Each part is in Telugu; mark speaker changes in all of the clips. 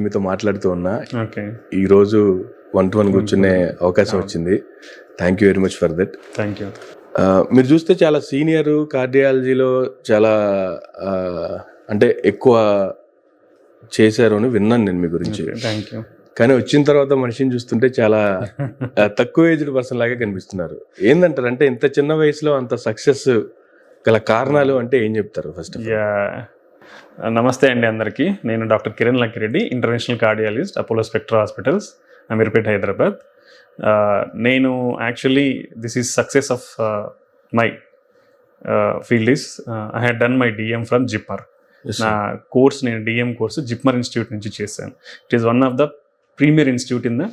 Speaker 1: మీతో మాట్లాడుతూ ఉన్నా.
Speaker 2: ఓకే,
Speaker 1: ఈరోజు 1-to-1 కూర్చునే అవకాశం వచ్చింది. Thank you very much for that.
Speaker 2: Thank you.
Speaker 1: మీరు చూస్తే చాలా సీనియర్ కార్డియాలజీలో చాలా అంటే ఎక్కువ చేశారు అని విన్నాను నేను మీ గురించి.
Speaker 2: Thank you.
Speaker 1: కానీ వచ్చిన తర్వాత మనిషిని చూస్తుంటే చాలా తక్కువ ఏజ్డ్ పర్సన్ లాగా కనిపిస్తున్నారు. ఏందంటారు అంటే ఇంత చిన్న వయసులో అంత సక్సెస్ గల కారణాలు అంటే ఏం చెప్తారు ఫస్ట్?
Speaker 2: నమస్తే అండి అందరికీ. నేను doctor Kiran Lakkireddy, international cardiologist, Apollo Spectra hospitals, Ameerpet, Hyderabad. నేను actually this is success of my field is I had done my DM from JIPMER. నా కోర్స్, నేను డిఎం కోర్సు జిప్మర్ ఇన్స్టిట్యూట్ నుంచి చేశాను. It is one of the premier institute in the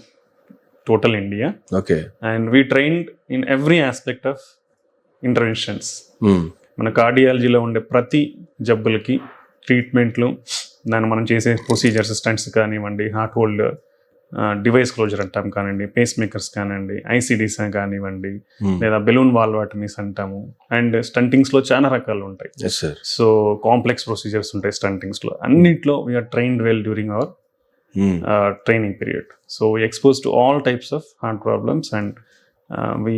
Speaker 2: total India.
Speaker 1: Okay.
Speaker 2: And we trained in every aspect of interventions. మన కార్డియాలజీలో ఉండే ప్రతి జబ్బులకి ట్రీట్మెంట్లు, దాన్ని మనం చేసే ప్రొసీజర్స్, స్టంట్స్ కానివ్వండి, హార్ట్ హోల్డ్ డివైస్ క్లోజర్ అంటాం కానివ్వండి, పేస్ మేకర్స్ కానివ్వండి, ఐసీడీస్ కానివ్వండి, లేదా బెలూన్ వాల్వాటమీస్ అంటాము. అండ్ స్టంటింగ్స్లో చాలా రకాలు ఉంటాయి. సో కాంప్లెక్స్ ప్రొసీజర్స్ ఉంటాయి స్టంటింగ్స్లో. అన్నింటిలో we are trained well during our training period. So we exposed to all types of heart problems, and we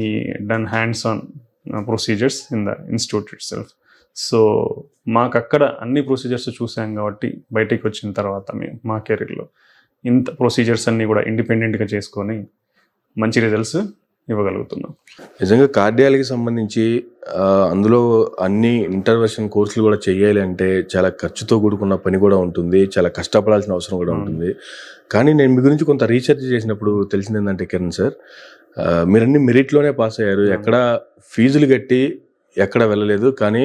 Speaker 2: done hands-on procedures in the institute itself. So మాకు అక్కడ అన్ని ప్రొసీజర్స్ చూసాం కాబట్టి బయటికి వచ్చిన తర్వాత మేము మా కెరీర్లో ఇంత ప్రొసీజర్స్ అన్నీ కూడా ఇండిపెండెంట్గా చేసుకొని మంచి రిజల్ట్స్ ఇవ్వగలుగుతున్నాం.
Speaker 1: నిజంగా కార్డియాలజీకి సంబంధించి అందులో అన్ని ఇంటర్వెన్షన్ కోర్సులు కూడా చేయాలి అంటే చాలా ఖర్చుతో కూడుకున్న పని కూడా ఉంటుంది, చాలా కష్టపడాల్సిన అవసరం కూడా ఉంటుంది. కానీ నేను మీ గురించి కొంత రీసెర్చ్ చేసినప్పుడు తెలిసింది ఏంటంటే కిరణ్ సార్, మీరన్నీ మెరిట్లోనే పాస్ అయ్యారు, ఎక్కడ ఫీజులు కట్టి ఎక్కడ వెళ్ళలేదు. కానీ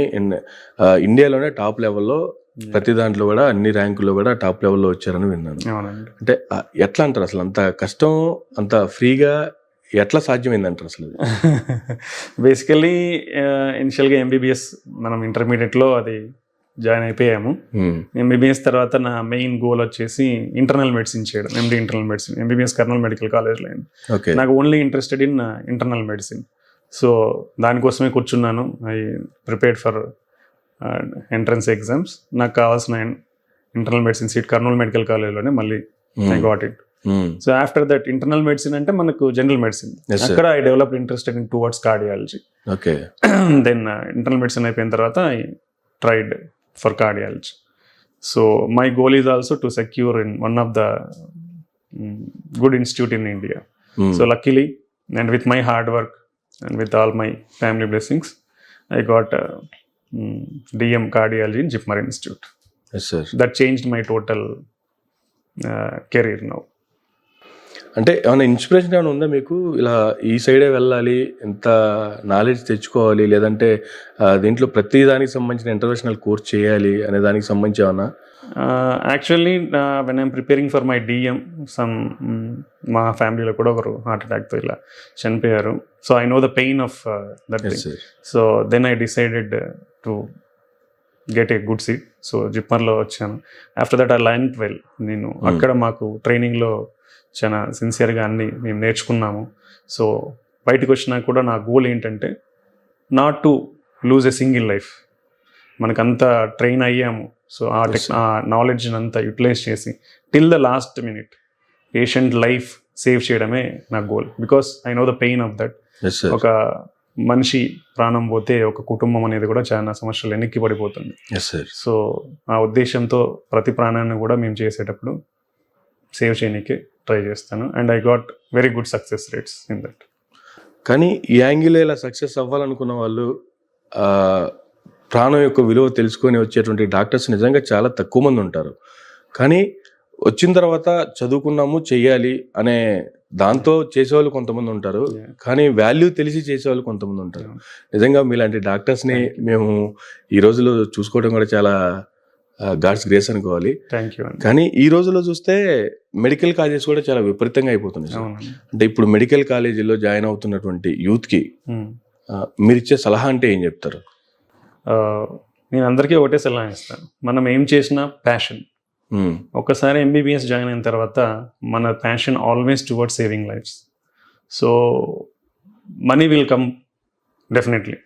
Speaker 1: ఇండియాలోనే టాప్ లెవెల్లో ప్రతి దాంట్లో కూడా అన్ని ర్యాంకుల్లో కూడా టాప్ లెవెల్లో వచ్చారని విన్నాను. అంటే ఎట్లా అంటారు అసలు అంత కష్టం అంత ఫ్రీగా ఎట్లా సాధ్యమైందంటారు అసలు?
Speaker 2: బేసికలీ ఇనిషియల్గా ఎంబీబీఎస్ మనం ఇంటర్మీడియట్లో అది జాయిన్ అయిపోయాము. ఎంబీబీఎస్ తర్వాత నా మెయిన్ గోల్ వచ్చేసి ఇంటర్నల్ మెడిసిన్ చేయడం, MD internal medicine. MBBS Kurnool medical కాలేజ్లో అయింది. నాకు only interested in internal medicine. So దానికోసమే కూర్చున్నాను. I prepared for entrance exams. నాకు కావాల్సిన internal medicine seat Kurnool medical కాలేజ్లోనే మళ్ళీ I got it. So after that internal medicine అంటే మనకు జనరల్ మెడిసిన్, అక్కడ I develop interested in towards cardiology.
Speaker 1: Okay.
Speaker 2: Then internal medicine అయిపోయిన తర్వాత I tried for cardiology. So my goal is also to secure in one of the good institute in India. So luckily and with my hard work and with all my family blessings, I got DM cardiology in Jipmar Institute.
Speaker 1: Yes sir.
Speaker 2: That changed my total career now.
Speaker 1: అంటే ఏమైనా ఇన్స్పిరేషన్ ఏమైనా ఉందా మీకు, ఇలా ఈ సైడే వెళ్ళాలి, ఎంత నాలెడ్జ్ తెచ్చుకోవాలి, లేదంటే దీంట్లో ప్రతి దానికి సంబంధించిన ఇంటర్నేషనల్ కోర్స్ చేయాలి అనే దానికి సంబంధించి ఏమన్నా?
Speaker 2: Actually when I'm preparing for my DM, మా ఫ్యామిలీలో కూడా ఒకరు హార్ట్ అటాక్తో ఇలా చనిపోయారు. So I know the pain of that thing. So then I decided to get a good seat. So జిప్మర్లో వచ్చాను. After that I learned well. నేను అక్కడ మాకు ట్రైనింగ్లో చాలా సిన్సియర్గా అన్ని మేము నేర్చుకున్నాము. సో బయటకు వచ్చినా కూడా నా గోల్ ఏంటంటే not to lose a single life. మనకంతా ట్రైన్ అయ్యాము. సో ఆ నాలెడ్జ్ని అంతా యూటిలైజ్ చేసి till the last minute patient life save చేయడమే నా goal. Because I know the pain of that. ఒక మనిషి ప్రాణం పోతే ఒక కుటుంబం అనేది కూడా చాలా సమస్యలు వెనక్కి పడిపోతుంది. సో ఆ ఉద్దేశంతో ప్రతి ప్రాణాన్ని కూడా మేము చేసేటప్పుడు సేవ్ చేయడానికి ట్రై చేస్తాను. And I got very good success rates in that.
Speaker 1: కానీ ఈ యాంగిల్లో ఇలా సక్సెస్ అవ్వాలనుకున్న వాళ్ళు ప్రాణం యొక్క విలువ తెలుసుకొని వచ్చేటువంటి డాక్టర్స్ నిజంగా చాలా తక్కువ మంది ఉంటారు. కానీ వచ్చిన తర్వాత చదువుకున్నాము చెయ్యాలి అనే దాంతో చేసేవాళ్ళు కొంతమంది ఉంటారు, కానీ వాల్యూ తెలిసి చేసేవాళ్ళు కొంతమంది ఉంటారు. నిజంగా మీలాంటి డాక్టర్స్ని మేము ఈ రోజులో చూసుకోవడం కూడా చాలా గాడ్స్ గ్రేస్ అనుకోవాలి. కానీ ఈ రోజుల్లో చూస్తే మెడికల్ కాలేజెస్ కూడా చాలా విపరీతంగా అయిపోతున్నాయి. అంటే ఇప్పుడు మెడికల్ కాలేజీలో జాయిన్ అవుతున్నటువంటి యూత్కి మీరు ఇచ్చే సలహా అంటే ఏం చెప్తారు?
Speaker 2: నేను అందరికీ ఒకటే సలహా ఇస్తాను. మనం ఏం చేసినా ప్యాషన్. ఒకసారి ఎంబీబీఎస్ జాయిన్ అయిన తర్వాత మన passion always towards saving lives. So money will come definitely,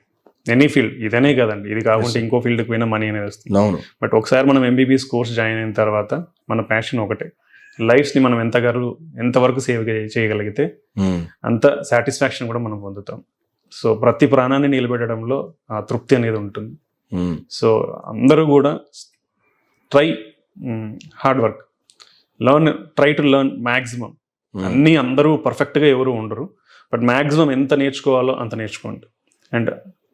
Speaker 2: any field. ఇదనే కదండి, ఇది కాకుండా ఇంకో ఫీల్డ్కి పోయినా మనీ అనేది వస్తుంది. బట్ ఒకసారి మనం ఎంబీబీఎస్ కోర్స్ జాయిన్ అయిన తర్వాత మన ప్యాషన్ ఒకటే, లైఫ్స్ని మనం ఎంతవరకు సేవ్ చేయగలిగితే అంత సాటిస్ఫాక్షన్ కూడా మనం పొందుతాం. సో ప్రతి ప్రాణాన్ని నిలబెట్టడంలో ఆ తృప్తి అనేది ఉంటుంది. సో అందరూ కూడా try hard work, try to learn maximum. అన్నీ అందరూ పర్ఫెక్ట్గా ఎవరు ఉండరు, బట్ మ్యాక్సిమం ఎంత నేర్చుకోవాలో అంత నేర్చుకోండి. And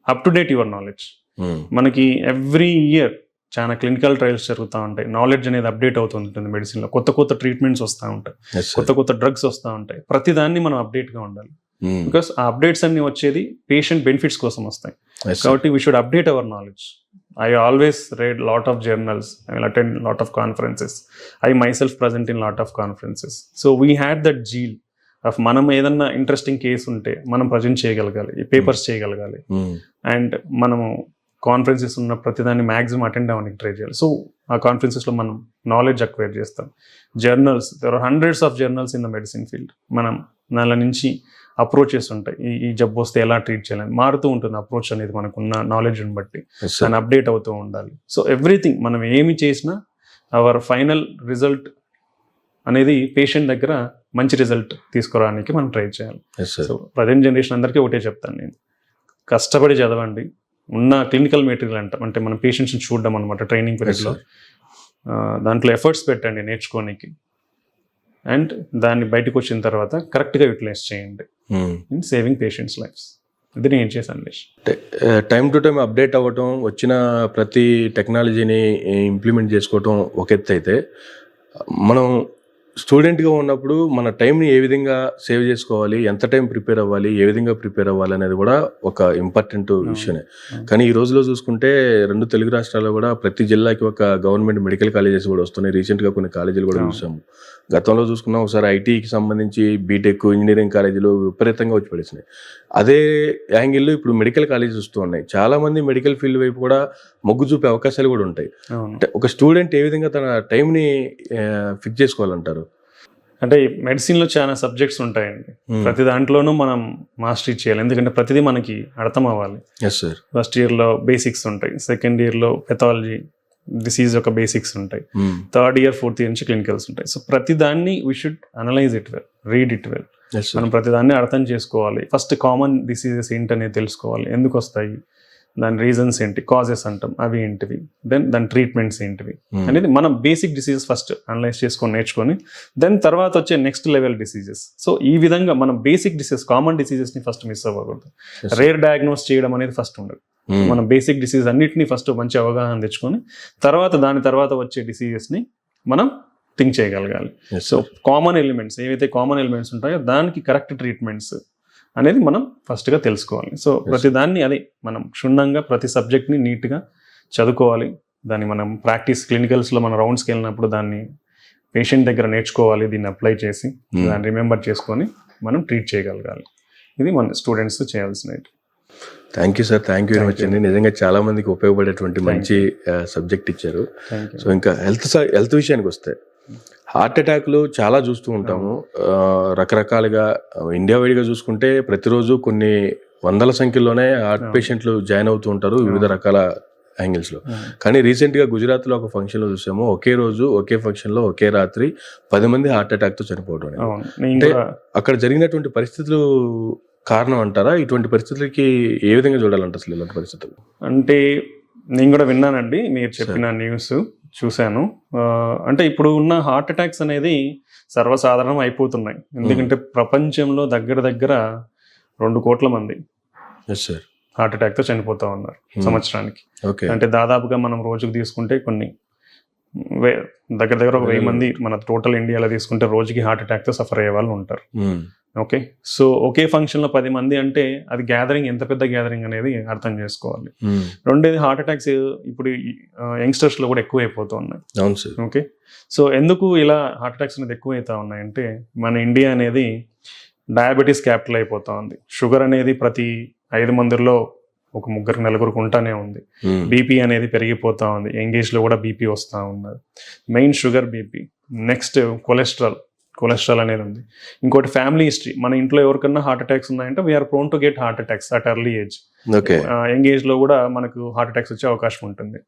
Speaker 2: up to date your knowledge. మనకి ఎవ్రీ ఇయర్ చాలా క్లినికల్ ట్రయల్స్ జరుగుతూ ఉంటాయి. నాలెడ్జ్ అనేది అప్డేట్ అవుతుంటుంది మెడిసిన్లో. కొత్త ట్రీట్మెంట్స్ వస్తూ ఉంటాయి, కొత్త డ్రగ్స్ వస్తూ ఉంటాయి. ప్రతిదాన్ని మనం అప్డేట్గా ఉండాలి. బికాస్ ఆ అప్డేట్స్ అన్ని వచ్చేది పేషెంట్ బెనిఫిట్స్ కోసం వస్తాయి. కాబట్టి we should update our knowledge. I always read lot of journals. I will attend lot of conferences. I myself present in lot of conferences. So we had that zeal of మనం ఏదన్నా ఇంట్రెస్టింగ్ కేసు ఉంటే మనం ప్రజెంట్ చేయగలగాలి, పేపర్స్ చేయగలగాలి. అండ్ మనము కాన్ఫరెన్సెస్ ఉన్న ప్రతిదాన్ని మ్యాక్సిమం అటెండ్ అవ్వడానికి ట్రై చేయాలి. సో ఆ కాన్ఫరెన్సెస్లో మనం నాలెడ్జ్ అక్వైర్ చేస్తాం. Journals, there are hundreds of journals in the medicine field. మనం దాని నుంచి అప్రోచెస్ ఉంటాయి. ఈ జబ్బు వస్తే ఎలా ట్రీట్ చేయాలని మారుతూ ఉంటుంది అప్రోచ్ అనేది మనకున్న నాలెడ్జ్ని బట్టి. దాన్ని అప్డేట్ అవుతూ ఉండాలి. సో ఎవ్రీథింగ్ మనం ఏమి చేసినా అవర్ ఫైనల్ రిజల్ట్ అనేది పేషెంట్ దగ్గర మంచి రిజల్ట్ తీసుకురావడానికి మనం ట్రై చేయాలి. సో ప్రజెంట్ జనరేషన్ అందరికీ ఒకటే చెప్తాను నేను, కష్టపడి చదవండి. ఉన్న క్లినికల్ మెటీరియల్ అంటే మన పేషెంట్స్ని చూడడం అనమాట ట్రైనింగ్ పీరియడ్లో. దాంట్లో ఎఫర్ట్స్ పెట్టండి నేర్చుకోనికి. అండ్ దాన్ని బయటకు వచ్చిన తర్వాత కరెక్ట్గా యూటిలైజ్ చేయండి ఇన్ సేవింగ్ పేషెంట్స్ లైఫ్స్. ఇది నేను చేశాను.
Speaker 1: టైం టు టైం అప్డేట్ అవ్వటం, వచ్చిన ప్రతి టెక్నాలజీని ఇంప్లిమెంట్ చేసుకోవటం ఒక ఎత్తు అయితే, మనం స్టూడెంట్గా ఉన్నప్పుడు మన టైంని ఏ విధంగా సేవ్ చేసుకోవాలి, ఎంత టైం ప్రిపేర్ అవ్వాలి, ఏ విధంగా ప్రిపేర్ అవ్వాలి అనేది కూడా ఒక ఇంపార్టెంట్ విషయమే. కానీ ఈ రోజులో చూసుకుంటే 2 తెలుగు రాష్ట్రాల్లో కూడా ప్రతి జిల్లాకి ఒక గవర్నమెంట్ మెడికల్ కాలేజెస్ కూడా వస్తున్నాయి. రీసెంట్గా కొన్ని కాలేజీలు కూడా చూసాము. గతంలో చూసుకున్నాం ఒకసారి ఐటీకి సంబంధించి బీటెక్, ఇంజనీరింగ్ కాలేజీలు విపరీతంగా వచ్చి పడేసినాయి. అదే యాంగిల్లో ఇప్పుడు మెడికల్ కాలేజెస్ వస్తూ ఉన్నాయి. చాలామంది మెడికల్ ఫీల్డ్ వైపు కూడా మొగ్గు చూపే అవకాశాలు కూడా ఉంటాయి. అంటే ఒక స్టూడెంట్ ఏ విధంగా తన టైంని ఫిక్స్ చేసుకోవాలంటారు?
Speaker 2: అంటే మెడిసిన్లో చాలా సబ్జెక్ట్స్ ఉంటాయండి. ప్రతి దాంట్లోనూ మనం మాస్టరీ చేయాలి, ఎందుకంటే ప్రతిదీ మనకి అర్థం అవ్వాలి. ఫస్ట్ ఇయర్లో బేసిక్స్ ఉంటాయి, సెకండ్ ఇయర్లో పెథాలజీ డిసీజ్ యొక్క బేసిక్స్ ఉంటాయి, థర్డ్ ఇయర్, ఫోర్త్ ఇయర్ నుంచి క్లినికల్స్ ఉంటాయి. సో ప్రతి దాన్ని we should analyse it well, read it well. మనం ప్రతిదాన్ని అర్థం చేసుకోవాలి. ఫస్ట్ కామన్ డిసీజెస్ ఏంటనేది తెలుసుకోవాలి, ఎందుకు వస్తాయి, దాని రీజన్స్ ఏంటి, కాజెస్ అంటాం అవి ఏంటివి, దెన్ దాని ట్రీట్మెంట్స్ ఏంటివి అనేది మనం బేసిక్ డిసీజెస్ ఫస్ట్ అనలైజ్ చేసుకొని నేర్చుకొని దెన్ తర్వాత వచ్చే నెక్స్ట్ లెవెల్ డిసీజెస్. సో ఈ విధంగా మనం బేసిక్ డిసీజెస్, కామన్ డిసీజెస్ని ఫస్ట్ మిస్ అవ్వకూడదు. రేర్ డయాగ్నోస్ చేయడం అనేది ఫస్ట్ ఉండదు. మనం బేసిక్ డిసీజ్ అన్నిటినీ ఫస్ట్ మంచి అవగాహన తెచ్చుకొని తర్వాత దాని తర్వాత వచ్చే డిసీజెస్ని మనం థింక్ చేయగలగాలి. సో కామన్ ఎలిమెంట్స్ ఏవైతే కామన్ ఎలిమెంట్స్ ఉంటాయో దానికి కరెక్ట్ ట్రీట్మెంట్స్ అనేది మనం ఫస్ట్గా తెలుసుకోవాలి. సో ప్రతి దాన్ని అదే మనం క్షుణ్ణంగా ప్రతి సబ్జెక్ట్ని నీట్గా చదువుకోవాలి. దాన్ని మనం ప్రాక్టీస్ క్లినికల్స్లో మన రౌండ్స్కి వెళ్ళినప్పుడు దాన్ని పేషెంట్ దగ్గర నేర్చుకోవాలి, దీన్ని అప్లై చేసి దాన్ని రిమెంబర్ చేసుకొని మనం ట్రీట్ చేయగలగాలి. ఇది మన స్టూడెంట్స్ చేయాల్సినవి.
Speaker 1: Thank you sir, thank you very much అండి. నిజంగా చాలా మందికి ఉపయోగపడేటువంటి మంచి సబ్జెక్ట్ ఇచ్చారు. సో ఇంకా హెల్త్ విషయానికి వస్తే, హార్ట్ అటాక్లు చాలా చూస్తూ ఉంటాము రకరకాలుగా. ఇండియా వైడ్గా చూసుకుంటే ప్రతిరోజు కొన్ని వందల సంఖ్యలోనే హార్ట్ పేషెంట్లు జాయిన్ అవుతూ ఉంటారు వివిధ రకాల యాంగిల్స్లో. కానీ రీసెంట్గా గుజరాత్లో ఒక ఫంక్షన్లో చూసాము, ఒకే రోజు ఒకే ఫంక్షన్లో ఒకే రాత్రి 10 మంది హార్ట్ అటాక్తో చనిపోవడం. అంటే అక్కడ జరిగినటువంటి పరిస్థితులు కారణం అంటారా? ఇటువంటి పరిస్థితులకి ఏ విధంగా చూడాలంట అసలు ఇలాంటి పరిస్థితులు?
Speaker 2: అంటే నేను కూడా విన్నానండి, మీరు చెప్పిన న్యూస్ చూశాను. అంటే ఇప్పుడు ఉన్న హార్ట్ అటాక్స్ అనేది సర్వసాధారణం అయిపోతున్నాయి. ఎందుకంటే ప్రపంచంలో దగ్గర 2 కోట్ల మంది హార్ట్ అటాక్తో చనిపోతూ ఉన్నారు సంవత్సరానికి. అంటే దాదాపుగా మనం రోజుకు తీసుకుంటే కొన్ని దగ్గర ఒక 1000 మంది మన టోటల్ ఇండియాలో తీసుకుంటే రోజుకి హార్ట్ అటాక్తో సఫర్ అయ్యే వాళ్ళు ఉంటారు. ఓకే, సో ఒకే ఫంక్షన్లో 10 మంది అంటే అది గ్యాదరింగ్, ఎంత పెద్ద గ్యాదరింగ్ అనేది అర్థం చేసుకోవాలి. రెండేది హార్ట్ అటాక్స్ ఇప్పుడు యంగ్స్టర్స్లో కూడా ఎక్కువ అయిపోతూ ఉన్నాయి. ఓకే, సో ఎందుకు ఇలా హార్ట్ అటాక్స్ అనేది ఎక్కువ అవుతా ఉన్నాయంటే మన ఇండియా అనేది డయాబెటీస్ క్యాపిటల్ అయిపోతా ఉంది. షుగర్ అనేది ప్రతి 5 మందిలో ఒక 3-4 ఉంటానే ఉంది. బీపీ అనేది పెరిగిపోతా ఉంది, యంగేజ్లో కూడా బీపీ వస్తూ ఉన్నది. Main sugar, BP, next cholesterol అనేది ఉంది. ఇంకోటి ఫ్యామిలీ హిస్టరీ. మన ఇంట్లో ఎవరికన్నా హార్ట్ అటాక్స్ ఉన్నాయంటే we are prone to get heart attacks at early age. Young age లో కూడా మనకు హార్ట్ అటాక్స్ వచ్చే అవకాశం ఉంటుంది.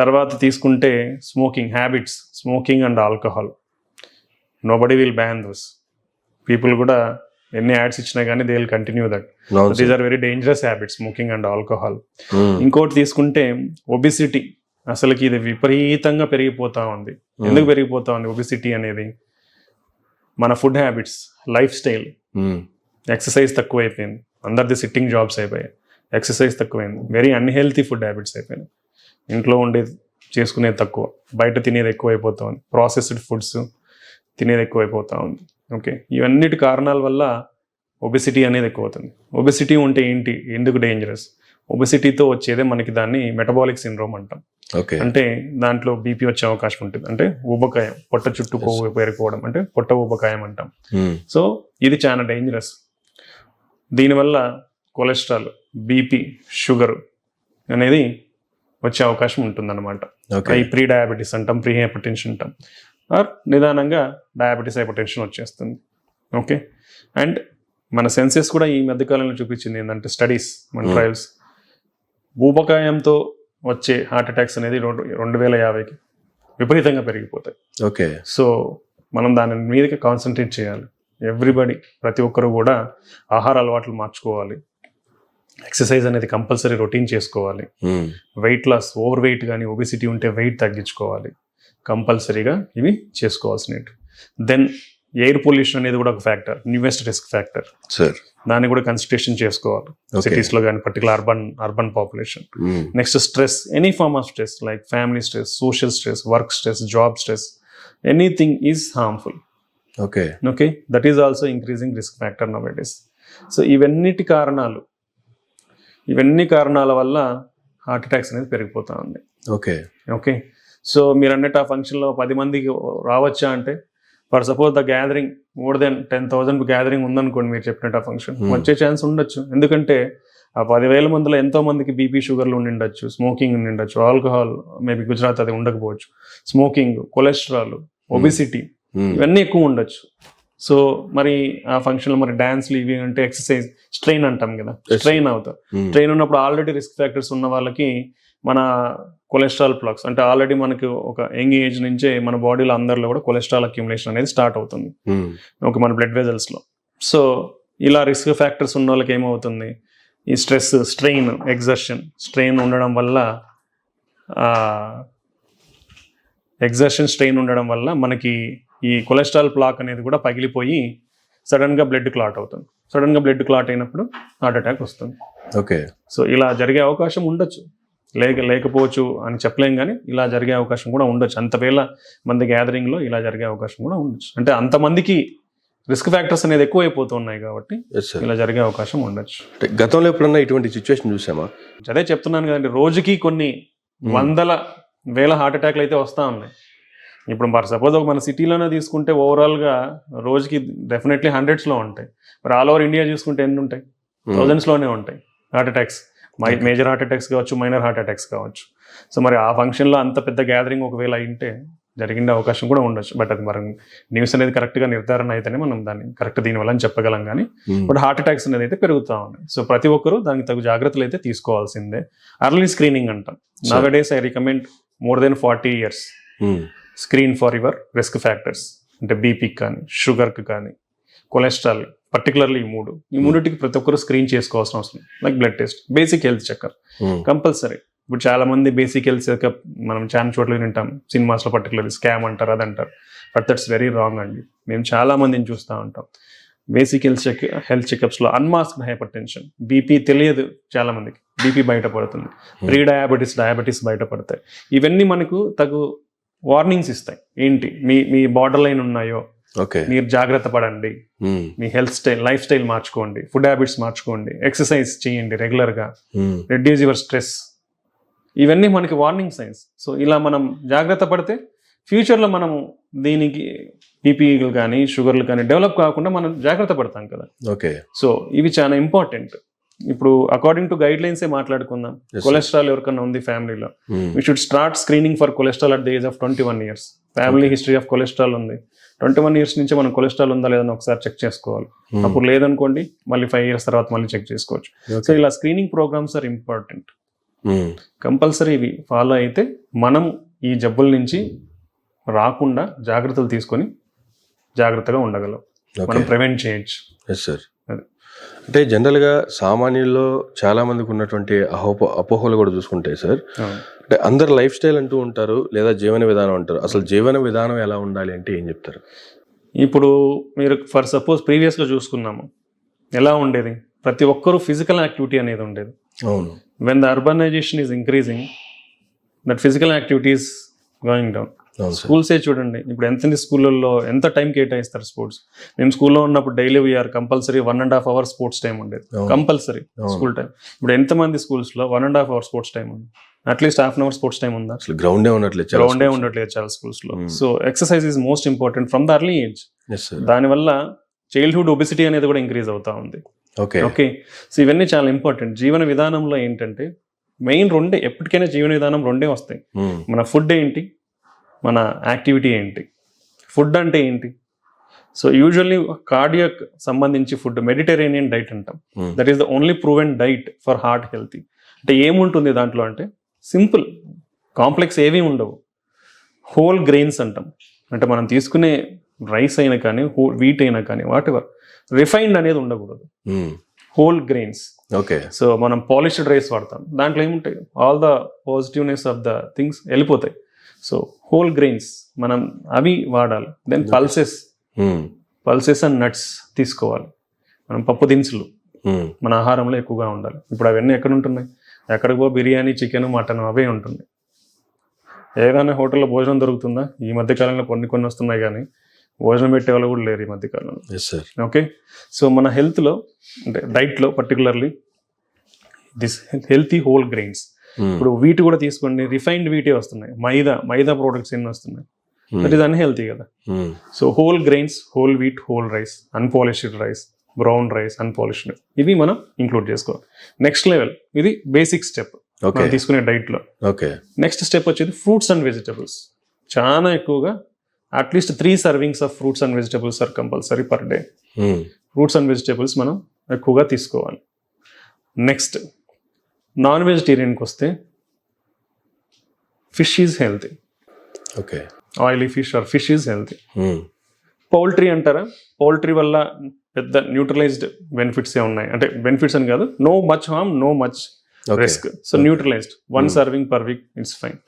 Speaker 2: తర్వాత తీసుకుంటే smoking habits, smoking and alcohol. Nobody will ban those. People కూడా ఎన్ని యాడ్స్ ఇచ్చినా కానీ they will continue that. These are very dangerous habits, smoking and alcohol. ఇంకోటి తీసుకుంటే ఒబిసిటీ, అసలుకి ఇది విపరీతంగా పెరిగిపోతా ఉంది. ఎందుకు పెరిగిపోతా ఉంది ఒబిసిటీ అనేది? మన food habits, life style, exercise తక్కువైపోయింది, అందరిది సిట్టింగ్ జాబ్స్ అయిపోయాయి, ఎక్సర్సైజ్ తక్కువైంది, వెరీ అన్హెల్తీ ఫుడ్ హ్యాబిట్స్ అయిపోయినాయి. ఇంట్లో ఉండేది చేసుకునేది తక్కువ, బయట తినేది ఎక్కువైపోతా ఉంది, ప్రాసెస్డ్ ఫుడ్స్ తినేది ఎక్కువైపోతా ఉంది. ఓకే, ఇవన్నిటి కారణాల వల్ల ఒబెసిటీ అనేది ఎక్కువ అవుతుంది. ఒబెసిటీ ఉంటే ఏంటి, ఎందుకు డేంజరస్? ఒబెసిటీతో వచ్చేదే మనకి దాన్ని మెటబాలిక్ సిండ్రోమ్ అంటాం. అంటే దాంట్లో బీపీ వచ్చే అవకాశం ఉంటుంది. అంటే ఊబకాయం, పొట్ట చుట్టూ కొవ్వు పేరుకోవడం, అంటే పొట్ట ఊబకాయం అంటాం. సో ఇది చాలా డేంజరస్. దీనివల్ల కొలెస్ట్రాల్, బీపీ, షుగర్ అనేది వచ్చే అవకాశం ఉంటుందన్నమాట. ఈ ప్రీ డయాబెటీస్ అంటాం, ప్రీ హైపర్టెన్షన్ అంటాం, ఆర్ నిదానంగా డయాబెటీస్, హైపర్టెన్షన్ వచ్చేస్తుంది. ఓకే, అండ్ మన సెన్సెస్ కూడా ఈ మధ్యకాలంలో చూపించింది ఏంటంటే స్టడీస్, మన ట్రయల్స్, ఊబకాయంతో వచ్చే హార్ట్ అటాక్స్ అనేది 2050కి విపరీతంగా పెరిగిపోతాయి.
Speaker 1: ఓకే,
Speaker 2: సో మనం దాని మీదకి కాన్సన్ట్రేట్ చేయాలి. ఎవ్రీబడి, ప్రతి ఒక్కరు కూడా ఆహార అలవాట్లు మార్చుకోవాలి, ఎక్సర్సైజ్ అనేది కంపల్సరీ రొటీన్ చేసుకోవాలి, వెయిట్ లాస్, ఓవర్ వెయిట్ కానీ ఒబిసిటీ ఉంటే వెయిట్ తగ్గించుకోవాలి, కంపల్సరీగా ఇవి చేసుకోవాల్సినవి. దెన్ ఎయిర్ పొల్యూషన్ అనేది కూడా ఒక ఫ్యాక్టర్, న్యూయెస్ట్ రిస్క్ ఫ్యాక్టర్. దాన్ని కూడా కన్సిడరేషన్ చేసుకోవాలి సిటీస్లో కానీ, particular urban population. Next stress, any form of stress, like family stress, social stress, work stress, job stress, anything is harmful. Okay, that is also increasing risk factor nowadays. So ఇవన్నీ కారణాల వల్ల హార్ట్ అటాక్స్ అనేది పెరిగిపోతా ఉంది. ఓకే, సో మీరు అన్నట్టు ఆ ఫంక్షన్లో 10 మందికి రావచ్చా అంటే, for suppose the gathering more than 10,000 gathering ఉందనుకోండి, మీరు చెప్పినట్టు ఆ ఫంక్షన్ వచ్చే ఛాన్స్ ఉండొచ్చు. ఎందుకంటే ఆ 10,000 మందిలో ఎంతో మందికి బీపీ, షుగర్లు ఉండిండొచ్చు, స్మోకింగ్ ఉండిండొచ్చు, ఆల్కహాల్ మేబీ గుజరాత్ అది ఉండకపోవచ్చు, స్మోకింగ్, కొలెస్ట్రాల్, ఒబిసిటీ ఇవన్నీ ఎక్కువ ఉండొచ్చు. సో మరి ఆ ఫంక్షన్లో మరి డాన్స్లు ఇవి అంటే ఎక్సర్సైజ్ స్ట్రెయిన్ అంటాం కదా, స్ట్రెయిన్ అవుతారు. స్ట్రెయిన్ ఉన్నప్పుడు ఆల్రెడీ రిస్క్ ఫ్యాక్టర్స్ ఉన్న వాళ్ళకి మన కొలెస్ట్రాల్ ప్లగ్స్, అంటే ఆల్రెడీ మనకి ఒక యంగ్ ఏజ్ నుంచే మన బాడీలో అందరిలో కూడా కొలెస్ట్రాల్ అక్యుములేషన్ అనేది స్టార్ట్ అవుతుంది ఒక మన బ్లడ్ వెజల్స్లో. సో ఇలా రిస్క్ ఫ్యాక్టర్స్ ఉన్న వాళ్ళకి ఏమవుతుంది, ఈ స్ట్రెస్, స్ట్రెయిన్, ఎగ్జర్షన్, స్ట్రెయిన్ ఉండడం వల్ల మనకి ఈ కొలెస్ట్రాల్ ప్లాక్ అనేది కూడా పగిలిపోయి సడన్గా బ్లడ్ క్లాట్ అవుతుంది. సడన్గా బ్లడ్ క్లాట్ అయినప్పుడు హార్ట్ అటాక్ వస్తుంది.
Speaker 1: ఓకే, సో
Speaker 2: ఇలా జరిగే అవకాశం ఉండొచ్చు, లేకపోవచ్చు అని చెప్పలేం, కానీ ఇలా జరిగే అవకాశం కూడా ఉండొచ్చు. అంతవేళ మంది గ్యాదరింగ్లో ఇలా జరిగే అవకాశం కూడా ఉండొచ్చు. అంటే అంతమందికి రిస్క్ ఫ్యాక్టర్స్ అనేది ఎక్కువైపోతున్నాయి కాబట్టి ఇలా జరిగే అవకాశం ఉండొచ్చు.
Speaker 1: గతంలో ఎప్పుడన్నా ఇటువంటి సిచ్యువేషన్ చూసామా?
Speaker 2: అదే చెప్తున్నాను కదండి, రోజుకి కొన్ని వందల వేల హార్ట్ అటాక్లు అయితే వస్తూ ఉన్నాయి. ఇప్పుడు మరి సపోజ్ మన సిటీలోనే తీసుకుంటే ఓవరాల్గా రోజుకి డెఫినెట్లీ హండ్రెడ్స్లో ఉంటాయి. మరి ఆల్ ఓవర్ ఇండియా చూసుకుంటే ఎన్ని ఉంటాయి? థౌజండ్స్లోనే ఉంటాయి heart attacks. Major heart attacks కావచ్చు, మైనర్ హార్ట్ అటాక్స్ కావచ్చు. సో మరి ఆ ఫంక్షన్లో అంత పెద్ద గ్యాదరింగ్ ఒకవేళ అయింటే జరిగిన అవకాశం కూడా ఉండొచ్చు. బట్ అది మరి న్యూస్ అనేది కరెక్ట్గా నిర్ధారణ అయితేనే మనం దాన్ని కరెక్ట్ దీనివల్ల అని చెప్పగలం. కానీ బట్ హార్ట్ అటాక్స్ అనేది అయితే పెరుగుతూ ఉన్నాయి. సో ప్రతి ఒక్కరూ దానికి తగు జాగ్రత్తలు అయితే తీసుకోవాల్సిందే. అర్లీ స్క్రీనింగ్ అంటాం. Nowadays I recommend more than 40 years screen for your risk factors. అంటే బీపీకి కానీ, షుగర్కి కానీ, కొలెస్ట్రాల్, పర్టికులర్లీ ఈ మూడింటికి ప్రతి ఒక్కరు స్క్రీన్ చేసుకోవాల్సిన అవసరం. Like blood test, basic health checkup compulsory. ఇప్పుడు చాలా మంది బేసిక్ హెల్త్ చెకప్ మనం చాలా చోట్ల వింటాం, సినిమాస్లో పర్టికులర్లీ స్కామ్ అంటారు, అదంటారు. బట్ దట్స్ వెరీ రాంగ్ అండి. మేము చాలా మందిని చూస్తూ ఉంటాం బేసిక్ హెల్త్ చెకప్స్లో అన్మాస్క్డ్ హైపర్ టెన్షన్, బీపీ తెలియదు చాలా మందికి, బీపీ బయటపడుతుంది, ప్రీ డయాబెటీస్ బయటపడతాయి. ఇవన్నీ మనకు తగు వార్నింగ్స్ ఇస్తాయి. ఏంటి మీ బార్డర్ లైన్ ఉన్నాయో మీరు జాగ్రత్త పడండి, మీ హెల్త్ స్టైల్, లైఫ్ స్టైల్ మార్చుకోండి, ఫుడ్ హ్యాబిట్స్ మార్చుకోండి, ఎక్సర్సైజ్ చేయండి రెగ్యులర్గా, రెడ్యూస్ యువర్ స్ట్రెస్. ఇవన్నీ మనకి వార్నింగ్ సైన్స్. సో ఇలా మనం జాగ్రత్త పడితే ఫ్యూచర్లో మనము దీనికి బీపీలు కానీ, షుగర్లు కానీ డెవలప్ కాకుండా మనం జాగ్రత్త పడతాం కదా. సో ఇవి చాలా ఇంపార్టెంట్. ఇప్పుడు అకార్డింగ్ టు గైడ్ లైన్స్ మాట్లాడుకుందాం. కొలెస్ట్రాల్ ఎవరికన్నా ఉంది ఫ్యామిలీలో, we should start screening for cholesterol at the age of 21 years. Family history of cholesterol ఉంది, 21 years నుంచి మనం కొలెస్ట్రాల్ ఉందా లేదని ఒకసారి చెక్ చేసుకోవాలి. అప్పుడు లేదనుకోండి మళ్ళీ 5 years తర్వాత మళ్ళీ చెక్ చేసుకోవచ్చు. సో ఇలా screening programs are important. Compulsory ఇవి ఫాలో అయితే మనం ఈ జబ్బుల నుంచి రాకుండా జాగ్రత్తలు తీసుకొని జాగ్రత్తగా ఉండగలం, మనం ప్రివెంట్ చేయొచ్చు.
Speaker 1: Yes sir.
Speaker 2: అది.
Speaker 1: అంటే జనరల్గా సామాన్యుల్లో చాలా మందికి ఉన్నటువంటి అపోహలు కూడా చూసుకుంటే సార్, అంటే అందరు లైఫ్ స్టైల్ అంటూ ఉంటారు, లేదా జీవన విధానం అంటారు. అసలు జీవన విధానం ఎలా ఉండాలి అంటే ఏం చెప్తారు?
Speaker 2: ఇప్పుడు మీరు ఫర్ సపోజ్ ప్రీవియస్గా చూసుకున్నాము, ఎలా ఉండేది, ప్రతి ఒక్కరూ ఫిజికల్ యాక్టివిటీ అనేది ఉండేది.
Speaker 1: అవును.
Speaker 2: When the urbanization is increasing, that physical activity is going down. స్కూల్సే చూడండి, ఇప్పుడు ఎంత స్కూళ్ళల్లో ఎంత టైం కేటాయిస్తారు స్పోర్ట్స్. మేము స్కూల్లో ఉన్నప్పుడు daily we are compulsory 1.5 hours sports time ఉండేది, కంపల్సరీ స్కూల్ టైం. ఇప్పుడు ఎంతమంది స్కూల్స్లో 1.5 hours స్పోర్ట్స్ టైం ఉంది? అట్లీస్ట్ 1/2 hour స్పోర్ట్స్ టైం ఉందా?
Speaker 1: అసలు గ్రౌండే ఉండట్లేదు
Speaker 2: చాలా స్కూల్స్లో. So exercise is most important from the early age.
Speaker 1: Yes, sir.
Speaker 2: దానివల్ల చైల్డ్హుడ్ ఒబిసిటీ అనేది కూడా ఇంక్రీజ్ అవుతా ఉంది. ఓకే, సో ఇవన్నీ చాలా ఇంపార్టెంట్. జీవన విధానంలో ఏంటంటే మెయిన్ రెండే, ఎప్పటికైనా జీవన విధానం రెండే వస్తాయి. మన ఫుడ్ ఏంటి, మన యాక్టివిటీ ఏంటి. ఫుడ్ అంటే ఏంటి? సో యూజువల్లీ కార్డియాక్ సంబంధించి ఫుడ్ మెడిటరేనియన్ డైట్ అంటాం. That is the only proven diet for heart healthy. అంటే ఏముంటుంది దాంట్లో అంటే సింపుల్, కాంప్లెక్స్ ఏమీ ఉండవు. హోల్ గ్రెయిన్స్ అంటాం, అంటే మనం తీసుకునే రైస్ అయినా కానీ వీట్ అయినా కానీ వాట్ ఎవర్ రిఫైన్డ్ అనేది ఉండకూడదు. Whole grains.
Speaker 1: ఓకే.
Speaker 2: సో మనం పాలిష్డ్ రైస్ వాడతాం, దాంట్లో ఏముంటాయి, all the positiveness of the things వెళ్ళిపోతాయి. సో హోల్ గ్రెయిన్స్ మనం అవి వాడాలి. దెన్ పల్సెస్ అండ్ నట్స్ తీసుకోవాలి. మనం పప్పు దినుసులు మన ఆహారంలో ఎక్కువగా ఉండాలి. ఇప్పుడు అవన్నీ ఎక్కడ ఉంటున్నాయి? ఎక్కడికి పో బిర్యానీ, చికెన్, మటన్ అవే ఉంటుంది. ఏదైనా హోటల్లో భోజనం దొరుకుతుందా? ఈ మధ్యకాలంలో కొన్ని వస్తున్నాయి, కానీ భోజనం పెట్టే వాళ్ళు కూడా లేరు ఈ మధ్యకాలంలో. ఓకే, సో మన హెల్త్లో అంటే డైట్లో particularly this healthy whole grains. ఇప్పుడు వీట్ కూడా తీసుకోండి, రిఫైన్డ్ వీటే వస్తున్నాయి, మైదా ప్రోడక్ట్స్ ఎన్ని వస్తున్నాయి, దట్ ఈస్ అన్హెల్తీ కదా. So whole grains, whole wheat, whole rice, unpolished rice, brown rice, unpolished, ఇవి మనం ఇంక్లూడ్ చేసుకోవాలి. నెక్స్ట్ లెవెల్, ఇది బేసిక్ స్టెప్ తీసుకునే డైట్లో. నెక్స్ట్ స్టెప్ వచ్చేది ఫ్రూట్స్ అండ్ వెజిటబుల్స్. చాలా ఎక్కువగా at least 3 servings of fruits and vegetables are compulsory per day. Fruits and vegetables మనం ఎక్కువగా తీసుకోవాలి. నెక్స్ట్ నాన్ వెజిటేరియన్కి వస్తే fish is healthy.
Speaker 1: Okay,
Speaker 2: oily fish or fish is healthy. Poultry అంటారా? పౌల్ట్రీ వల్ల పెద్ద న్యూట్రలైజ్డ్ బెనిఫిట్స్ ఏ ఉన్నాయి, అంటే బెనిఫిట్స్ అని కాదు, no much harm, no much risk. So neutralized, 1 serving per week, it's fine.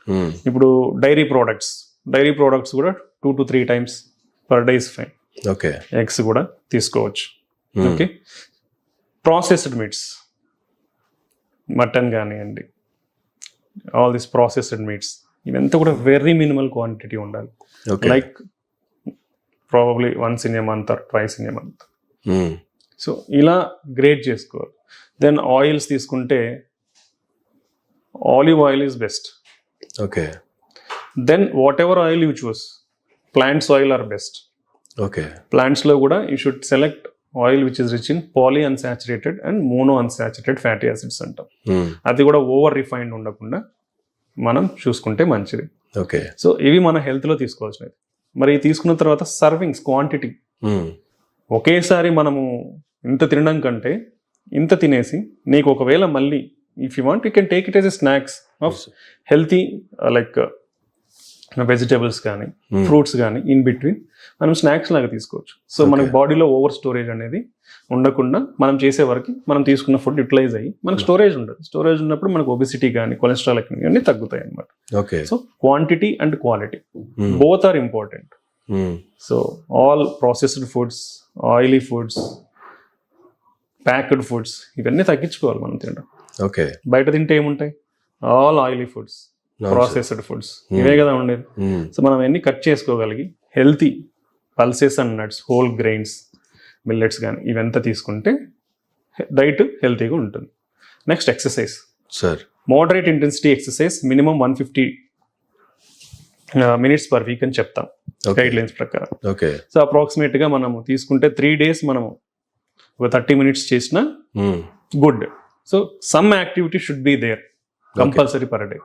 Speaker 2: ఇప్పుడు డైరీ ప్రోడక్ట్స్ కూడా 2 to 3 times per day is fine.
Speaker 1: Okay,
Speaker 2: eggs కూడా తీసుకోవచ్చు. ఓకే, ప్రాసెస్డ్ మీట్స్, మటన్ కానివ్వండి, ఆల్ దిస్ ప్రాసెస్డ్ మీట్స్, ఇవంతా కూడా వెరీ మినిమల్ క్వాంటిటీ ఉండాలి. Like probably once in a month or twice in a month. So ఇలా గ్రేడ్ చేసుకోవాలి. దెన్ ఆయిల్స్ తీసుకుంటే olive oil is best.
Speaker 1: Okay,
Speaker 2: then what ever oil you choose, plants oil are best.
Speaker 1: Okay,
Speaker 2: ప్లాంట్స్లో కూడా you should select oil which is rich in poly unsaturated and mono unsaturated fatty acids అంటాం. అది కూడా ఓవర్ రిఫైన్డ్ ఉండకుండా మనం చూసుకుంటే మంచిది.
Speaker 1: ఓకే,
Speaker 2: సో ఇవి మన హెల్త్లో తీసుకోవాల్సినవి. మరి తీసుకున్న తర్వాత సర్వింగ్స్ క్వాంటిటీ, ఒకేసారి మనము ఇంత తినడం కంటే ఇంత తినేసి నీకు ఒకవేళ మళ్ళీ if you want you can take it as a snacks of healthy like vegetables కానీ ఫ్రూట్స్ కానీ ఇన్ బిట్వీన్ మనం స్నాక్స్ లాగా తీసుకోవచ్చు. సో మనకి బాడీలో ఓవర్ స్టోరేజ్ అనేది ఉండకుండా మనం చేసే వరకు మనం తీసుకున్న ఫుడ్ యూటిలైజ్ అయ్యి మనకు స్టోరేజ్ ఉండదు. స్టోరేజ్ ఉన్నప్పుడు మనకు ఒబిసిటీ కానీ కొలెస్ట్రాల్ అన్నీ తగ్గుతాయి అన్నమాట. So quantity and quality both are important. So all processed foods, oily foods, packed foods ఇవన్నీ తగ్గించుకోవాలి మనం తినడం.
Speaker 1: ఓకే,
Speaker 2: బయట తింటే ఏముంటాయి, all oily foods, processed foods, ఇవే కదా ఉండేది. సో మనం అన్ని కట్ చేసుకోగలిగి healthy pulses and nuts, whole grains, millets కానీ ఇవంతా తీసుకుంటే డైట్ హెల్తీగా ఉంటుంది. Next exercise.
Speaker 1: Sir,
Speaker 2: moderate intensity exercise minimum 150 minutes per week అని చెప్తాం గైడ్ లైన్స్ ప్రకారం.
Speaker 1: ఓకే,
Speaker 2: సో అప్రాక్సిమేట్గా మనము తీసుకుంటే 3 days మనము ఒక 30 minutes చేసిన good. So some activity should be there compulsory per day.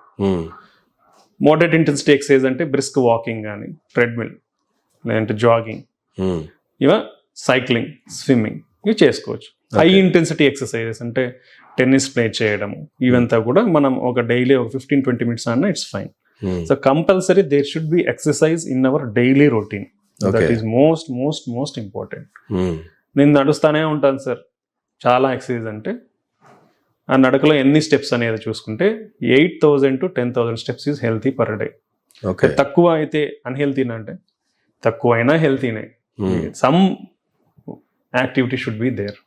Speaker 2: Moderate intensity exercise అంటే బ్రిస్క్ వాకింగ్ కానీ, ట్రెడ్మిల్, లేదంటే జాగింగ్, ఇవ సైక్లింగ్, స్విమ్మింగ్ ఇవి చేసుకోవచ్చు. హై ఇంటెన్సిటీ ఎక్సర్సైజెస్ అంటే టెన్నిస్ ప్లే చేయడము, ఇవంతా కూడా మనం ఒక డైలీ ఒక 15-20 minutes అన్నా it's fine. So compulsory there should be exercise in our daily routine. That is most important. నేను నడుస్తానే ఉంటాను సార్, చాలా ఎక్సర్సైజ్ అంటే ఆ నడకలో ఎన్ని స్టెప్స్ అనేది చూసుకుంటే 8,000 to 10,000 steps is healthy per day.
Speaker 1: Okay,
Speaker 2: తక్కువ అయితే అన్హెల్తీనా అంటే తక్కువ అయినా హెల్తీనే. Some activity should be there.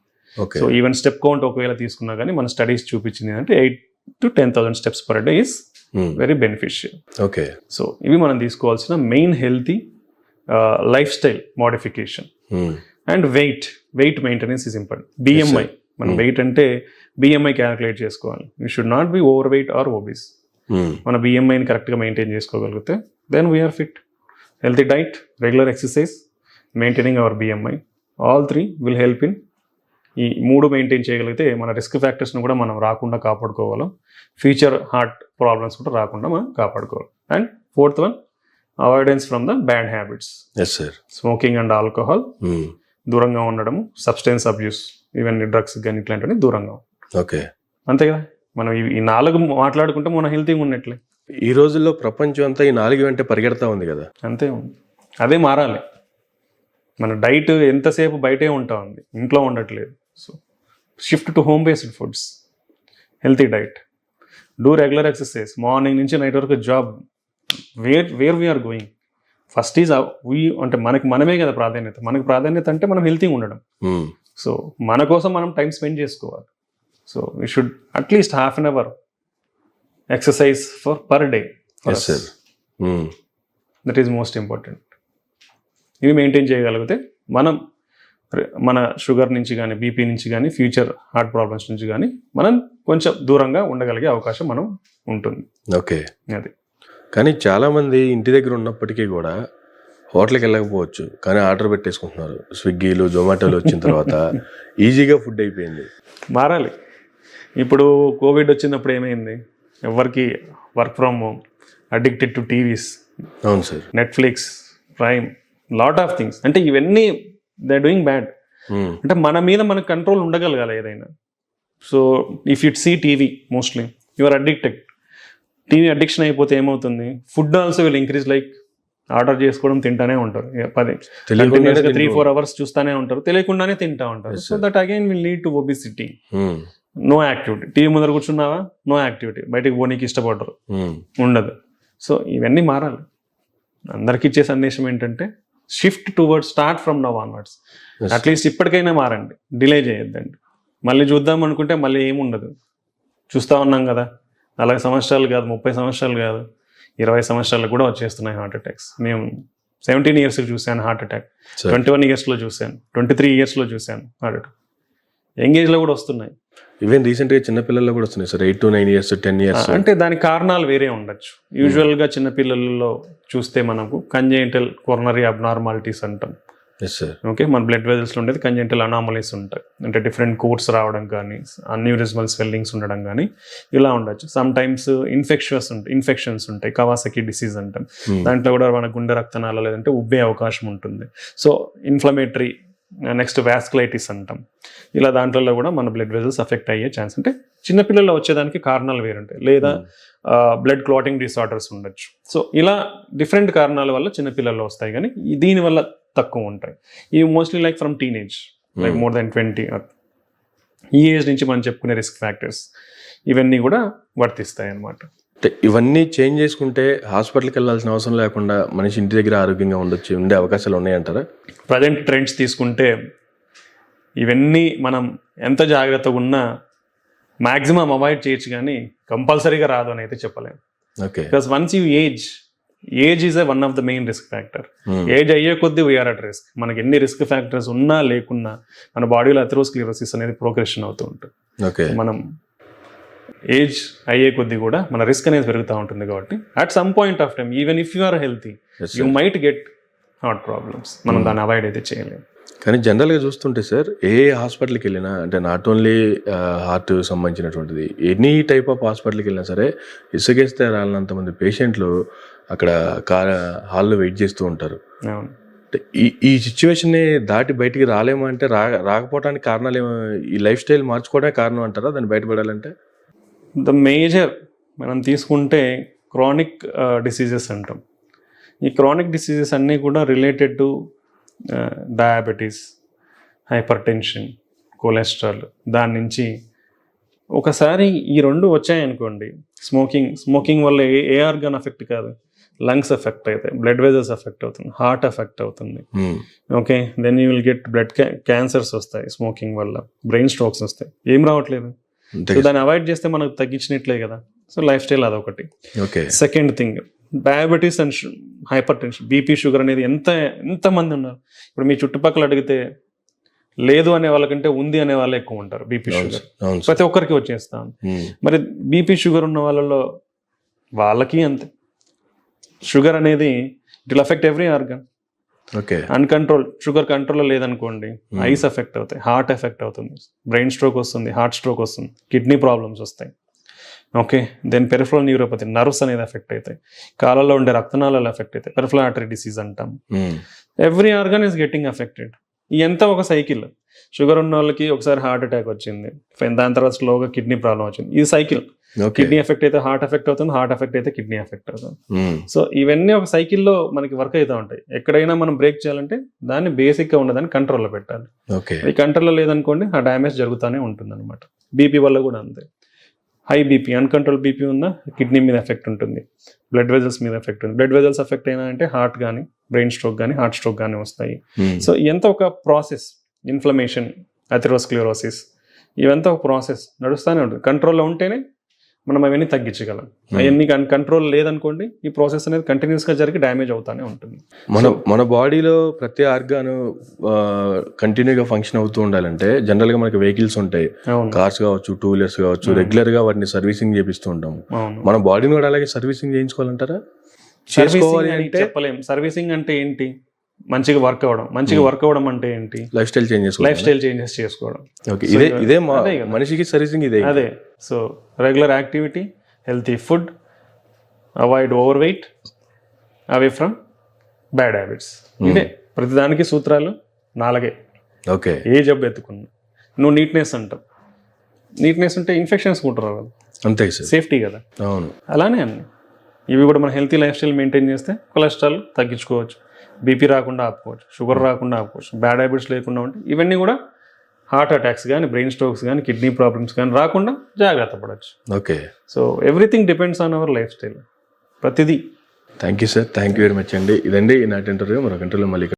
Speaker 1: Okay.
Speaker 2: So even step count ఒకవేళ తీసుకున్నా కానీ మన స్టడీస్ చూపించింది అంటే 8 to 10,000 steps per day is very beneficial.
Speaker 1: Okay.
Speaker 2: So ఇవి మనం తీసుకోవాల్సిన main healthy lifestyle modification. And weight maintenance is important. BMI, మన వెయిట్ అంటే బిఎంఐ క్యాలిక్యులేట్ చేసుకోవాలి. You should not be overweight or obese. మన బిఎంఐని కరెక్ట్గా మెయింటైన్ చేసుకోగలిగితే then we are fit. Healthy diet, regular exercise, maintaining our BMI, all 3 will help in. ఈ 3 మెయింటైన్ చేయగలిగితే మన రిస్క్ ఫ్యాక్టర్స్ని కూడా మనం రాకుండా కాపాడుకోగలం. ఫ్యూచర్ హార్ట్ ప్రాబ్లమ్స్ కూడా రాకుండా మనం కాపాడుకోవాలి. And 4th one, avoidance from the bad habits.
Speaker 1: Yes sir.
Speaker 2: Smoking and alcohol దూరంగా ఉండడము, సబ్స్టెన్స్ అబ్యూస్, ఈవెన్ డ్రగ్స్ కానీ ఇట్లాంటివన్నీ దూరంగా.
Speaker 1: ఓకే,
Speaker 2: అంతే కదా. మనం ఈ 4 మాట్లాడుకుంటే మనం హెల్తీగా ఉన్నట్లే.
Speaker 1: ఈ రోజుల్లో ప్రపంచం అంతా ఈ 4 వెంట పరిగెడతా ఉంది కదా.
Speaker 2: అంతే ఉంది, అదే మారాలి. మన డైట్ ఎంతసేపు బయటే ఉంటా ఉంది, ఇంట్లో ఉండట్లేదు. So shift to home based foods, healthy diet, do regular exercise, morning నుంచి నైట్ వరకు job. Where we are going first is అంటే మనమే కదా ప్రాధాన్యత. మనకు ప్రాధాన్యత అంటే మనం హెల్తీగా ఉండడం. సో మన కోసం మనం టైం స్పెండ్ చేసుకోవాలి. So we should at least half an hour exercise per day. That is most important. ఇవి మెయింటైన్ చేయగలిగితే మనం మన షుగర్ నుంచి కానీ, బీపీ నుంచి కానీ, ఫ్యూచర్ హార్ట్ ప్రాబ్లమ్స్ నుంచి కానీ మనం కొంచెం దూరంగా ఉండగలిగే అవకాశం మనం ఉంటుంది.
Speaker 1: ఓకే.
Speaker 2: అది.
Speaker 1: కానీ చాలామంది ఇంటి దగ్గర ఉన్నప్పటికీ కూడా హోటల్కి వెళ్ళకపోవచ్చు, కానీ ఆర్డర్ పెట్టేసుకుంటున్నారు. స్విగ్గీలు, జొమాటోలు వచ్చిన తర్వాత ఈజీగా ఫుడ్ అయిపోయింది.
Speaker 2: మారాలి. ఇప్పుడు కోవిడ్ వచ్చినప్పుడు ఏమైంది, ఎవరికి work from home, addicted to TVs.
Speaker 1: అవును సార్.
Speaker 2: Netflix, Prime, lot of things. అంటే ఇవన్నీ దే ఆర్ డూయింగ్ బ్యాడ్. అంటే మన మీద మనకు కంట్రోల్ ఉండగలగాలి ఏదైనా. So if you see TV mostly you are addicted. TV addiction అయిపోతే ఏమవుతుంది, food also will increase. Like order చేసుకోవడం, తింటానే ఉంటారు 3-4 hours చూస్తానే ఉంటారు, తెలియకుండానే తింటా ఉంటారు. So that again will lead to obesity. No activity. TV ముందర కూర్చున్నావా, నో యాక్టివిటీ. బయటకు పోనీకి ఇష్టపడరు, ఉండదు. సో ఇవన్నీ మారాలి. అందరికి ఇచ్చే సందేశం ఏంటంటే shift towards, start from now onwards. At least ఇప్పటికైనా మారండి, డిలే చేయొద్దండి. మళ్ళీ చూద్దాం అనుకుంటే మళ్ళీ ఏముండదు. చూస్తూ ఉన్నాం కదా, 40 సంవత్సరాలు కాదు, 30 సంవత్సరాలు కాదు, 20 సంవత్సరాలకు కూడా వచ్చేస్తున్నాయి హార్ట్ అటాక్స్. మేము 17 years చూశాను హార్ట్ అటాక్, 21 yearsలో చూశాను, 23 yearsలో చూశాను హార్ట్ అటాక్. యంగ్ ఏజ్లో కూడా వస్తున్నాయి.
Speaker 1: ఈవెన్ రీసెంట్గా చిన్నపిల్లల్లో కూడా వస్తున్నాయి సార్, 8 to 9 years, 10 years.
Speaker 2: అంటే దానికి కారణాలు వేరే ఉండొచ్చు. యూజువల్గా చిన్నపిల్లల్లో చూస్తే మనకు కంజెంటల్ కొరనరీ అబ్నార్మాలిటీస్ అంటాం. ఓకే, మన బ్లడ్ వెజల్స్లో ఉండేది కంజెంటల్ అనామలీస్ ఉంటాయి. అంటే డిఫరెంట్ కోర్స్ రావడం కానీ, అన్యూరిజమల్ స్వెల్లింగ్స్ ఉండడం కానీ ఇలా ఉండొచ్చు. సమ్ టైమ్స్ ఇన్ఫెక్షన్స్ ఉంటాయి, కవాసకి డిసీజ్ అంటాం. దాంట్లో కూడా మన గుండె రక్తనాళాలు లేదంటే ఉబ్బే అవకాశం ఉంటుంది. సో ఇన్ఫ్లమేటరీ, నెక్స్ట్ వాస్కులైటిస్ అంటాం. ఇలా దాంట్లో కూడా మన బ్లడ్ వెజల్స్ అఫెక్ట్ అయ్యే ఛాన్స్. అంటే చిన్నపిల్లల్లో వచ్చేదానికి కారణాలు వేరుంటాయి. లేదా బ్లడ్ క్లాటింగ్ డిసార్డర్స్ ఉండొచ్చు. సో ఇలా డిఫరెంట్ కారణాల వల్ల చిన్నపిల్లల్లో వస్తాయి, కానీ దీనివల్ల తక్కువ ఉంటాయి. ఇవి mostly like from teenage, like more than 20. ఈ ఏజ్ నుంచి మనం చెప్పుకునే రిస్క్ ఫ్యాక్టర్స్ ఇవన్నీ కూడా వర్తిస్తాయి అన్నమాట.
Speaker 1: ఇవన్నీ చేంజ్ చేసుకుంటే హాస్పిటల్కి వెళ్ళాల్సిన అవసరం లేకుండా మనిషి ఇంటి దగ్గర ఆరోగ్యంగా ఉండే అవకాశాలు ఉన్నాయంటారా?
Speaker 2: ప్రజెంట్ ట్రెండ్స్ తీసుకుంటే ఇవన్నీ మనం ఎంత జాగ్రత్తగా ఉన్నా మ్యాక్సిమం అవాయిడ్ చేయొచ్చు, కానీ కంపల్సరీగా రాదు అని అయితే చెప్పలేము.
Speaker 1: Okay,
Speaker 2: because once you age is one of the main risk factor. Age అయ్యే కొద్దీ వీఆర్ అట్ రిస్క్. మనకి ఎన్ని రిస్క్ ఫ్యాక్టర్స్ ఉన్నా లేకున్నా మన బాడీలో అథెరోస్క్లెరోసిస్ అనేది ప్రోగ్రెషన్ అవుతూ ఉంటుంది.
Speaker 1: ఓకే,
Speaker 2: మనం ఏజ్ అయ్యే కొద్దీ కూడా మన రిస్క్ అనేది పెరుగుతూ ఉంటుంది. కాబట్టి at some point of time, even if you are healthy, you might get heart problems. మనం దాన్ని అవాయిడ్ అయితే చేయలేము.
Speaker 1: కానీ జనరల్గా చూస్తుంటే సార్, ఏ హాస్పిటల్కి వెళ్ళినా, అంటే నాట్ ఓన్లీ హార్ట్ సంబంధించినటువంటిది, ఎనీ టైప్ ఆఫ్ హాస్పిటల్కి వెళ్ళినా సరే ఇసుకేస్తే రాలినంతమంది పేషెంట్లు అక్కడ హాల్లో వెయిట్ చేస్తూ ఉంటారు. ఈ సిచ్యువేషన్ని దాటి బయటికి రాలేమో అంటే రాకపోవడానికి కారణాలు ఏమో, ఈ లైఫ్ స్టైల్ మార్చుకోవడమే కారణం అంటారా దాన్ని బయటపడాలంటే?
Speaker 2: ద మేజర్ మనం తీసుకుంటే క్రానిక్ డిసీజెస్ అంటాం. ఈ క్రానిక్ డిసీజెస్ అన్నీ కూడా related to diabetes, hypertension, cholesterol, దాని నుంచి ఒకసారి ఈ రెండు వచ్చాయనుకోండి, స్మోకింగ్ వల్ల ఏ ఆర్గాన్ ఎఫెక్ట్ కాదు, లంగ్స్ ఎఫెక్ట్ అవుతాయి, బ్లడ్ వెజల్స్ ఎఫెక్ట్ అవుతుంది, హార్ట్ ఎఫెక్ట్ అవుతుంది. Okay, then you will get blood cancers వస్తాయి స్మోకింగ్ వల్ల, బ్రెయిన్ స్ట్రోక్స్ వస్తాయి. ఏం రావట్లేదు, సో దాన్ని అవాయిడ్ చేస్తే మనకు తగ్గించినట్లే కదా. సో లైఫ్ స్టైల్ అదొకటి. Second thing, diabetes and hyper tension, BP, sugar అనేది ఎంతమంది ఉన్నారు. ఇప్పుడు మీ చుట్టుపక్కల అడిగితే లేదు అనే వాళ్ళకంటే ఉంది అనే వాళ్ళే ఎక్కువ ఉంటారు. బీపీ, షుగర్ ప్రతి ఒక్కరికి వచ్చేస్తాం. మరి బీపీ, షుగర్ ఉన్న వాళ్ళకి అంతే. షుగర్ అనేది it will affect every organ. Uncontrol sugar కంట్రోల్లో లేదనుకోండి, ఐస్ ఎఫెక్ట్ అవుతాయి, హార్ట్ ఎఫెక్ట్ అవుతుంది, బ్రెయిన్ స్ట్రోక్ వస్తుంది, హార్ట్ స్ట్రోక్ వస్తుంది, కిడ్నీ ప్రాబ్లమ్స్ వస్తాయి. Okay, then peripheral neuropathy, nerves అనేది ఎఫెక్ట్ అవుతాయి, కాళ్ళలో ఉండే రక్తనాళాలు ఎఫెక్ట్ అవుతాయి, పెరిఫరల్ ఆర్టరీ డిసీజ్ అంటాం. Every organ is getting effected. ఇదంతా ఒక సైకిల్. షుగర్ ఉన్న వాళ్ళకి ఒకసారి హార్ట్ అటాక్ వచ్చింది, దాని తర్వాత స్లోగా కిడ్నీ ప్రాబ్లం వచ్చింది. ఇది సైకిల్. కిడ్నీ ఎఫెక్ట్ అయితే హార్ట్ ఎఫెక్ట్ అవుతుంది, హార్ట్ ఎఫెక్ట్ అయితే కిడ్నీ ఎఫెక్ట్ అవుతుంది. సో ఇవన్నీ ఒక సైకిల్లో మనకి వర్క్ అవుతూ ఉంటాయి. ఎక్కడైనా మనం బ్రేక్ చేయాలంటే దాన్ని బేసిక్గా ఉన్నదాన్ని కంట్రోల్లో పెట్టాలి. ఈ కంట్రోల్లో లేదనుకోండి, ఆ డ్యామేజ్ జరుగుతూనే ఉంటుంది అనమాట. బీపీ వల్ల కూడా అంతే. హై బీపీ, అన్కంట్రోల్ బీపీ ఉందా, కిడ్నీ మీద ఎఫెక్ట్ ఉంటుంది, బ్లడ్ వెజల్స్ మీద ఎఫెక్ట్ ఉంది. బ్లడ్ వెజల్స్ ఎఫెక్ట్ అయినా అంటే హార్ట్ కానీ, బ్రెయిన్ స్ట్రోక్ కానీ, హార్ట్ స్ట్రోక్ కానీ వస్తాయి. సో ఎంత ఒక ప్రాసెస్, ఇన్ఫ్లమేషన్, అథెరోస్క్లెరోసిస్, ఇవంతా ఒక ప్రాసెస్ నడుస్తూనే ఉంటుంది. కంట్రోల్లో ఉంటేనే మనం అవన్నీ తగ్గించగలం. అవన్నీ కంట్రోల్ లేదనుకోండి, ఈ ప్రాసెస్ అనేది కంటిన్యూస్గా జరిగి డ్యామేజ్ అవుతానే ఉంటుంది.
Speaker 1: మన బాడీలో ప్రతి ఆర్గాన్ కంటిన్యూగా ఫంక్షన్ అవుతూ ఉండాలంటే జనరల్గా మనకి వెహికల్స్ ఉంటాయి, కార్స్ కావచ్చు, టూ వీలర్స్ కావచ్చు, రెగ్యులర్గా వాటిని సర్వీసింగ్ చేపిస్తూ ఉంటాం. మన బాడీని కూడా అలాగే సర్వీసింగ్ చేయించుకోవాలంటారా? చేసుకోవాలి అంటే
Speaker 2: చెప్పలేం. సర్వీసింగ్ అంటే ఏంటి? మంచిగా వర్క్ అవ్వడం అంటే ఏంటి?
Speaker 1: లైఫ్ స్టైల్
Speaker 2: చేంజెస్ చేసుకోవడం.
Speaker 1: ఇదే మనిషికి సర్వీసింగ్ ఇదే.
Speaker 2: అదే. So regular activity, healthy food, avoid over weight, away from bad habits. ఇదే ప్రతిదానికి సూత్రాలు 4.
Speaker 1: ఓకే,
Speaker 2: ఏ జబ్బు ఎత్తుకున్నా నువ్వు నీట్నెస్ అంటావు. నీట్నెస్ ఉంటే ఇన్ఫెక్షన్స్ ఉంటారు కదా,
Speaker 1: అంతే,
Speaker 2: సేఫ్టీ కదా.
Speaker 1: అవును,
Speaker 2: అలానే అన్ని ఇవి కూడా మన హెల్తీ లైఫ్ స్టైల్ మెయింటైన్ చేస్తే కొలెస్ట్రాల్ తగ్గించుకోవచ్చు, బీపీ రాకుండా ఆపుకోవచ్చు, షుగర్ రాకుండా ఆపుకోవచ్చు, బ్యాడ్ హ్యాబిట్స్ లేకుండా ఉంటే ఇవన్నీ కూడా హార్ట్ అటాక్స్ కానీ, బ్రెయిన్ స్ట్రోక్స్ కానీ, కిడ్నీ ప్రాబ్లమ్స్ కానీ రాకుండా జాగ్రత్త పడవచ్చు.
Speaker 1: Okay,
Speaker 2: so everything depends on our life style, ప్రతిదీ.
Speaker 1: Thank you sir, thank you very much అండి. ఇదండి ఈనాటి ఇంటర్వ్యూ. మరొక ఇంటర్వ్యూ మళ్ళీ